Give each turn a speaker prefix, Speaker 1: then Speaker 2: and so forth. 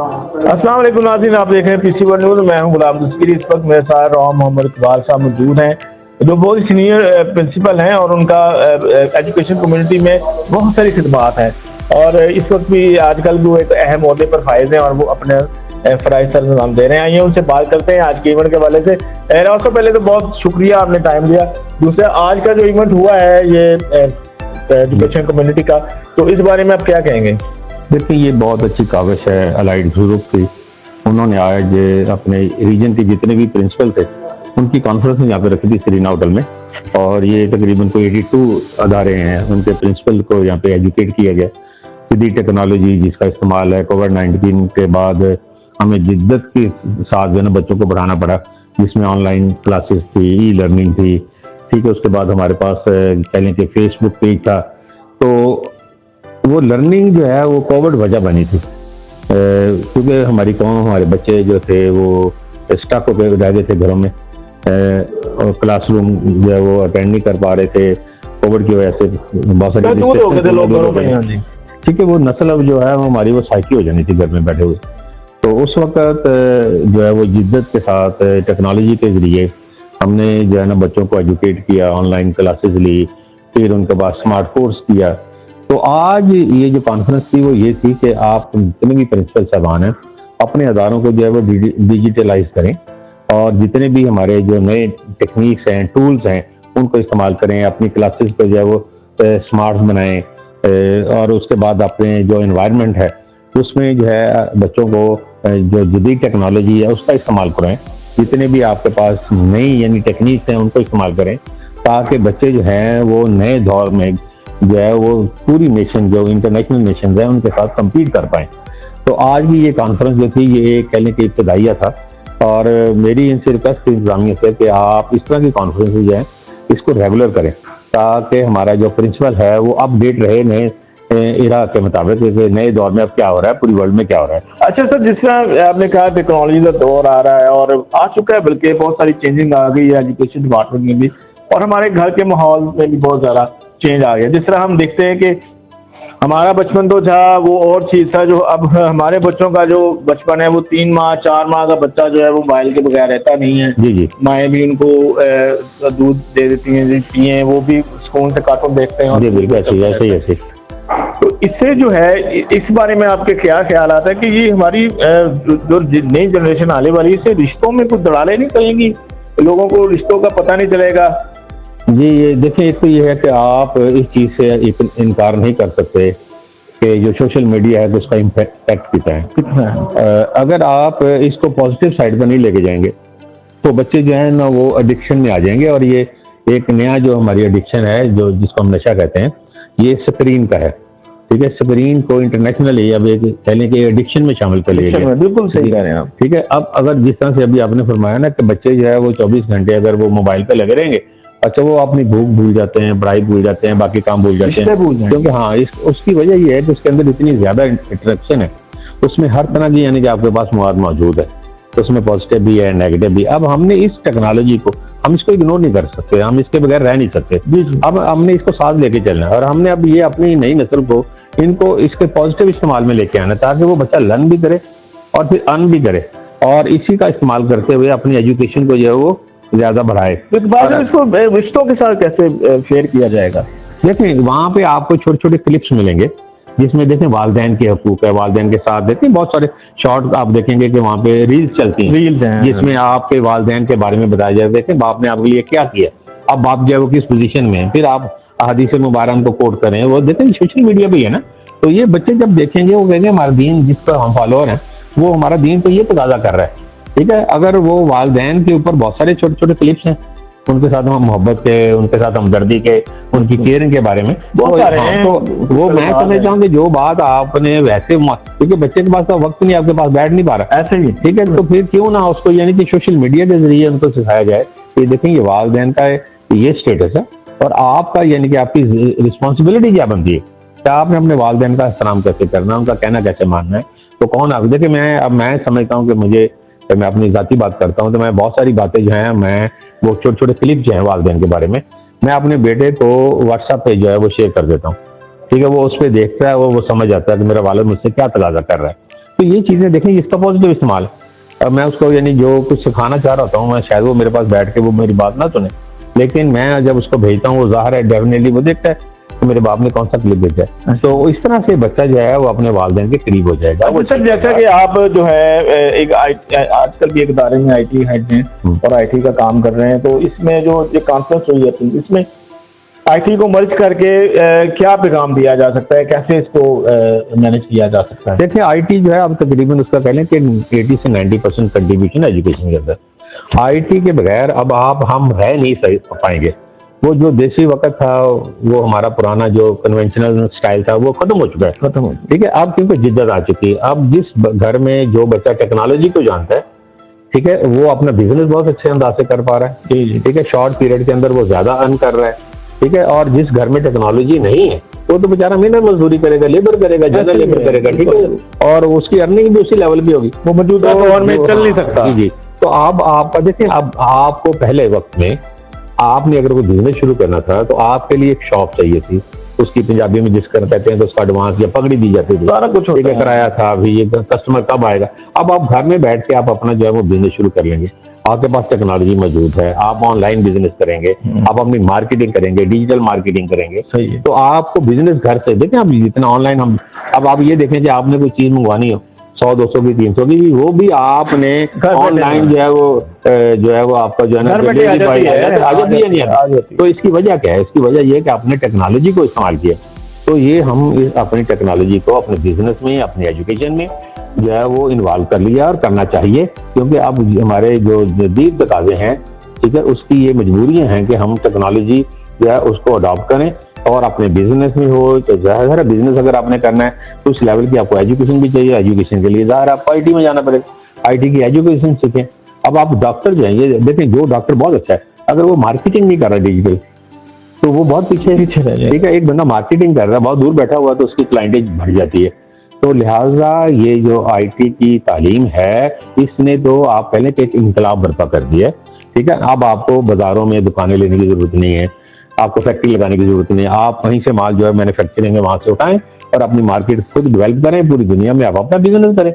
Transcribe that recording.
Speaker 1: अस्सलाम वालेकुम नाज़रीन, आप देख रहे हैं पीसी वन न्यूज़। मैं हूं गुलाम दस्तगीर। इस वक्त मेरे साथ रॉ मोहम्मद इकबाल साहब मौजूद हैं, जो बहुत सीनियर प्रिंसिपल हैं और उनका एजुकेशन कम्युनिटी में बहुत सारी खिदमात हैं और इस वक्त भी आजकल वो एक अहम ओहदे पर फायज हैं और वो अपने फ़राइज़ सर अंजाम दे रहे हैं। आइए उनसे बात करते हैं आज के इवेंट के हवाले से। रॉ साहब, पहले तो बहुत शुक्रिया, आपने टाइम दिया। दूसरा, आज का जो इवेंट हुआ है ये एजुकेशन कम्युनिटी का, तो इस बारे में आप क्या कहेंगे?
Speaker 2: देखिए, ये बहुत अच्छी काविश है अलाइड ग्रुप की। उन्होंने आज अपने रीजन के जितने भी प्रिंसिपल थे उनकी कॉन्फ्रेंस यहाँ पे रखी थी सेरीना होटल में, और ये तकरीबन कोई 82 अदारे हैं, उनके प्रिंसिपल को यहाँ पे एजुकेट किया गया। सीधी टेक्नोलॉजी जिसका इस्तेमाल है कोविड-19 के बाद हमें जिद्दत के साथ जो है बच्चों को पढ़ाना पड़ा, जिसमें ऑनलाइन क्लासेस थी, ई लर्निंग थी, ठीक है। उसके बाद हमारे पास कह लें कि फेसबुक पेज था, तो वो लर्निंग जो है वो कोविड वजह बनी थी, क्योंकि हमारी कौम, हमारे बच्चे जो थे वो स्टक होकर रह गए थे घरों में, और क्लासरूम जो है वो अटेंड नहीं कर पा रहे थे कोविड की वजह से। बहुत सारे ठीक है, वो नस्ल अब जो है वो हमारी वो साइकी हो जानी थी घर में बैठे हुए। तो उस वक्त जो है वो जिद्दत के साथ टेक्नोलॉजी के जरिए हमने जो है ना बच्चों को एजुकेट किया, ऑनलाइन क्लासेस ली, फिर उनके बाद स्मार्ट कोर्स किया। तो आज ये जो कॉन्फ्रेंस थी वो ये थी कि आप जितने भी प्रिंसिपल साहबान हैं अपने अदारों को जो है वो डिजिटलाइज करें, और जितने भी हमारे जो नए टेक्निक्स हैं, टूल्स हैं, उनको इस्तेमाल करें। अपनी क्लासेस को जो है वो स्मार्ट बनाएं, और उसके बाद अपने जो एनवायरनमेंट है उसमें जो है बच्चों को जो जदीद टेक्नोलॉजी है उसका इस्तेमाल करें। जितने भी आपके पास नई यानी टेक्निक्स हैं उनको इस्तेमाल करें, ताकि बच्चे जो हैं वो नए दौर में जो है वो पूरी नेशन, जो इंटरनेशनल नेशन है, उनके साथ कम्पीट कर पाएँ। तो आज की ये कॉन्फ्रेंस जो थी ये कह लें कि इब्तदाइया था, और मेरी इनसे रिक्वेस्ट थी इंतजामिया से कि आप इस तरह की कॉन्फ्रेंस जो है इसको रेगुलर करें, ताकि हमारा जो प्रिंसिपल है वो अपडेट रहे नए इरा के मुताबिक, नए दौर में अब क्या हो रहा है, पूरी वर्ल्ड में क्या हो रहा है।
Speaker 1: अच्छा सर, जिस तरह आपने कहा टेक्नोलॉजी का दौर आ रहा है और आ चुका है, बल्कि बहुत सारी चेंजिंग आ गई है एजुकेशन डिपार्टमेंट में भी, और हमारे घर के माहौल में भी बहुत ज़्यादा चेंज आ गया। जिस तरह हम देखते हैं कि हमारा बचपन तो था वो और चीज़ था, जो अब हमारे बच्चों का जो बचपन है वो 3 माह 4 माह का बच्चा जो है वो मोबाइल के बगैर रहता नहीं है।
Speaker 2: जी जी,
Speaker 1: माएँ भी उनको दूध दे देती हैं, पिए, वो भी स्कूल से कार्टून देखते हैं।
Speaker 2: जी बिल्कुल ऐसे ऐसे।
Speaker 1: तो इससे जो है इस बारे में आपके क्या ख्याल आता है कि ये हमारी जो नई जनरेशन आने वाली है, इससे रिश्तों में कुछ दरारें नहीं पड़ेंगी, लोगों को रिश्तों का पता नहीं चलेगा?
Speaker 2: जी, ये देखिए, एक तो ये है कि आप इस चीज़ से इनकार नहीं कर सकते कि जो सोशल मीडिया है तो उसका इम्पैक्ट कितना है। अगर आप इसको पॉजिटिव साइड पर नहीं लेके जाएंगे तो बच्चे जो है ना वो एडिक्शन में आ जाएंगे, और ये एक नया जो हमारी एडिक्शन है, जो जिसको हम नशा कहते हैं, ये स्क्रीन का है। ठीक है, स्क्रीन को इंटरनेशनली अब एक कह लें कि एडिक्शन में शामिल कर लिया गया।
Speaker 1: बिल्कुल सही कह रहे हैं आप।
Speaker 2: ठीक है, अब अगर जिस तरह से अभी आपने फरमाया ना कि बच्चे जो है वो 24 घंटे अगर वो मोबाइल पे लगे रहेंगे, अच्छा वो अपनी भूख भूल जाते हैं, पढ़ाई भूल जाते हैं, बाकी काम भूल जाते हैं, क्योंकि हाँ उसकी वजह ये है कि उसके अंदर इतनी ज्यादा इंटरेक्शन है, उसमें हर तरह की यानी कि आपके पास मवाद मौजूद है, तो उसमें पॉजिटिव भी है, नेगेटिव भी। अब हमने इस टेक्नोलॉजी को हम इसको इग्नोर नहीं कर सकते, हम इसके बगैर रह नहीं सकते। अब हमने इसको साथ लेके चलना है, और हमने अब ये अपनी नई नस्ल को इनको इसके पॉजिटिव इस्तेमाल में लेके आना, ताकि वो बच्चा लर्न भी करे और फिर अर्न भी करे, और इसी का इस्तेमाल करते हुए अपनी एजुकेशन को जो है वो ज्यादा बढ़ाए।
Speaker 1: इसको रिश्तों के साथ कैसे फेयर किया जाएगा?
Speaker 2: देखिए, वहाँ पे आपको छोटे छोटे क्लिप्स मिलेंगे जिसमें देखें वालिदैन के हकूक है, वालिदैन के साथ देखें बहुत सारे शॉर्ट आप देखेंगे कि वहाँ पे रील्स चलती हैं,
Speaker 1: रील्स हैं
Speaker 2: जिसमें आपके वालिदैन के बारे में बताया जाए, देखें बाप ने आपके लिए क्या किया, अब बाप जो है वो किस पोजीशन में है, फिर आप हदीस मुबारक को कोट करें, वो देखें सोशल मीडिया पे है ना। तो ये बच्चे जब देखेंगे वो कहेंगे हमारा दीन जिस पर हम फॉलोअर हैं वो हमारा दीन तो ये तकाजा कर रहा है। ठीक है, अगर वो वालिदैन के ऊपर बहुत सारे छोटे छोटे क्लिप्स हैं, उनके साथ हम मोहब्बत के, उनके साथ हमदर्दी के, उनकी केयरिंग के बारे में बहुत सारे हैं, तो वो मैं समझता हूँ कि जो बात आपने वैसे, क्योंकि बच्चे के पास तो वक्त नहीं, आपके पास बैठ नहीं पा रहा ऐसे ही, ठीक है, तो फिर क्यों ना उसको यानी कि सोशल मीडिया के जरिए उनको सिखाया जाए कि देखें ये वालिदैन का ये स्टेटस है, और आपका यानी कि आपकी रिस्पॉन्सिबिलिटी क्या बनती है, क्या आपने अपने वालिदैन का एहतराम कैसे करना है, उनका कहना कैसे मानना है। तो कौन आप देखिए, मैं समझता हूँ कि मैं अपनी जाती बात करता हूँ, तो मैं बहुत सारी बातें जो हैं, मैं वो छोटे छोटे क्लिप जो हैं वालिदैन के बारे में, मैं अपने बेटे को व्हाट्सएप पे जो है वो शेयर कर देता हूँ। ठीक है, वो उस पर देखता है, वो समझ आता है कि मेरा वालिद मुझसे क्या तकाजा कर रहा है। तो ये चीजें देखें, इसका पॉजिटिव इस्तेमाल। अब मैं उसको यानी जो कुछ सिखाना चाह रहा हूँ, मैं शायद वो मेरे पास बैठ के वो मेरी बात ना सुने, लेकिन मैं जब उसको भेजता हूँ वो ज़ाहिर है डेफिनेटली वो देखता है तो मेरे बाप ने कौन सा क्लिप भेजा है। तो इस तरह से बच्चा जो है वो अपने वालिदैन के करीब हो जाएगा।
Speaker 1: अच्छा सर, जैसा कि आप जो है एक आजकल भी एक इदारे में IT हेड हैं और IT का काम कर रहे हैं, तो इसमें जो कॉन्फ्रेंस हुई है इसमें IT को मर्ज करके क्या पैगाम दिया जा सकता है, कैसे इसको मैनेज किया जा सकता है?
Speaker 2: देखिए IT जो है अब तकरीबन उसका कह लें कि 80 से 90% कंट्रीब्यूशन एजुकेशन के अंदर। IT के बगैर अब हम रह नहीं पाएंगे। वो जो देसी वक्त था, वो हमारा पुराना जो कन्वेंशनल स्टाइल था वो खत्म हो चुका है। ठीक है, अब क्योंकि जिद्दत आ चुकी है। अब जिस घर में जो बच्चा टेक्नोलॉजी को जानता है, ठीक है, वो अपना बिजनेस बहुत अच्छे अंदाज से कर पा रहा है। ठीक है, शॉर्ट पीरियड के अंदर वो ज्यादा अर्न कर रहा है। ठीक है, और जिस घर में टेक्नोलॉजी नहीं है वो तो बेचारा मेहनत मजदूरी करेगा, लेबर करेगा, ज्यादा लेबर करेगा। ठीक है, और उसकी अर्निंग भी उसी लेवल की होगी,
Speaker 1: वो मौजूदा दौर में चल नहीं सकता।
Speaker 2: जी। तो अब आप देखें, अब आपको पहले वक्त में आपने अगर कोई बिजनेस शुरू करना था तो आपके लिए एक शॉप चाहिए थी, उसकी पंजाबी में जिस कहते हैं तो उसका एडवांस या पगड़ी दी जाती थी,
Speaker 1: सारा कुछ
Speaker 2: ठीक है, कराया था। अभी ये कस्टमर कब आएगा? अब आप घर में बैठ के आप अपना जो है वो बिजनेस शुरू कर लेंगे। आपके पास टेक्नोलॉजी मौजूद है, आप ऑनलाइन बिजनेस करेंगे, आप अपनी मार्केटिंग करेंगे, डिजिटल मार्केटिंग करेंगे।
Speaker 1: सही है।
Speaker 2: तो आपको बिजनेस घर से देखें, आप जितना ऑनलाइन अब आप ये देखें कि आपने कोई चीज मंगवानी हो 100, 200 की, 300 की, वो भी आपने ऑनलाइन जो है वो आपका जो है ना आ जाती है नहीं आती। तो इसकी वजह क्या है? इसकी वजह ये है कि आपने टेक्नोलॉजी को इस्तेमाल किया। तो ये हम अपनी टेक्नोलॉजी को अपने बिजनेस में, अपनी एजुकेशन में जो है वो इन्वॉल्व कर लिया और करना चाहिए, क्योंकि अब हमारे जो जदीद तकाजे हैं, ठीक है, उसकी ये मजबूरियां हैं कि हम टेक्नोलॉजी जो है उसको अडॉप्ट करें और अपने बिजनेस में हो। तो ज़ाहिर है बिजनेस अगर आपने करना है तो उस लेवल की आपको एजुकेशन भी चाहिए। एजुकेशन के लिए ज़ाहिर आपको IT में जाना पड़ेगा, IT की एजुकेशन सीखें। अब आप डॉक्टर जो है, ये देखें, जो डॉक्टर बहुत अच्छा है, अगर वो मार्केटिंग नहीं कर रहा डिजिटल, तो वो बहुत पीछे रह जाए। ठीक है, एक बंदा मार्केटिंग कर रहा है, बहुत दूर बैठा हुआ है, तो उसकी क्लाइंटेज बढ़ जाती है। तो लिहाजा ये जो IT की तालीम है, इसने तो आप पहले एक इनकलाब बर्पा कर दिया है। ठीक है, अब आपको बाजारों में दुकानें लेने की जरूरत नहीं है, आपको फैक्ट्री लगाने की जरूरत नहीं है। आप वहीं से माल जो है मैन्युफैक्चरिंग है वहां से उठाएं और अपनी मार्केट खुद डेवलप करें, पूरी दुनिया में आप अपना बिजनेस करें।